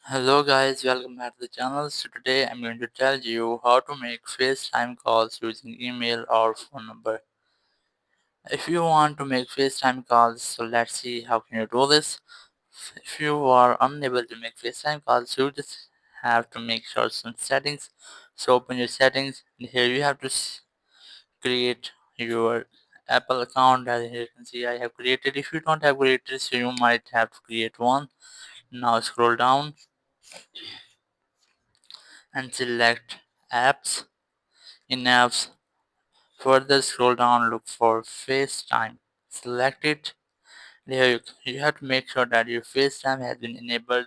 Hello guys, welcome back to the channel. So today I'm going to tell you how to make FaceTime calls using email or phone number. If you want to make FaceTime calls, so let's see how can you do this. If you are unable to make FaceTime calls, you just have to make sure some settings. So open your settings and here you have to create your Apple account. As here you can see I have created. If you don't have created, so you might have to create one. Now scroll down and select apps. In apps, further scroll down, look for FaceTime. Select it. Here you have to make sure that your FaceTime has been enabled,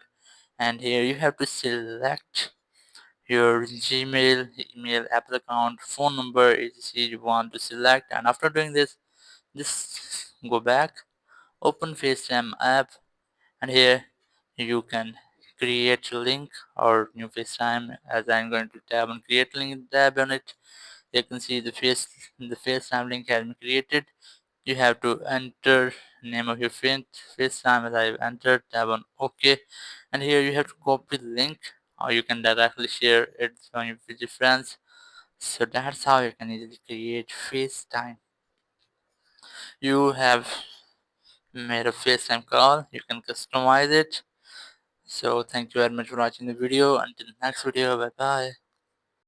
and here you have to select your Gmail, email, Apple account, phone number, etc. you want to select. And after doing this, just go back, open FaceTime app, and here you can create a link or new FaceTime. As I'm going to tab on create link, tab on it. You can see the FaceTime link has been created. You have to enter name of your FaceTime as I've entered, tab on OK, and here you have to copy the link or you can directly share it with your friends. So that's how you can easily create FaceTime. You have made a FaceTime call, you can customize it. So thank you very much for watching the video. Until next video, bye bye.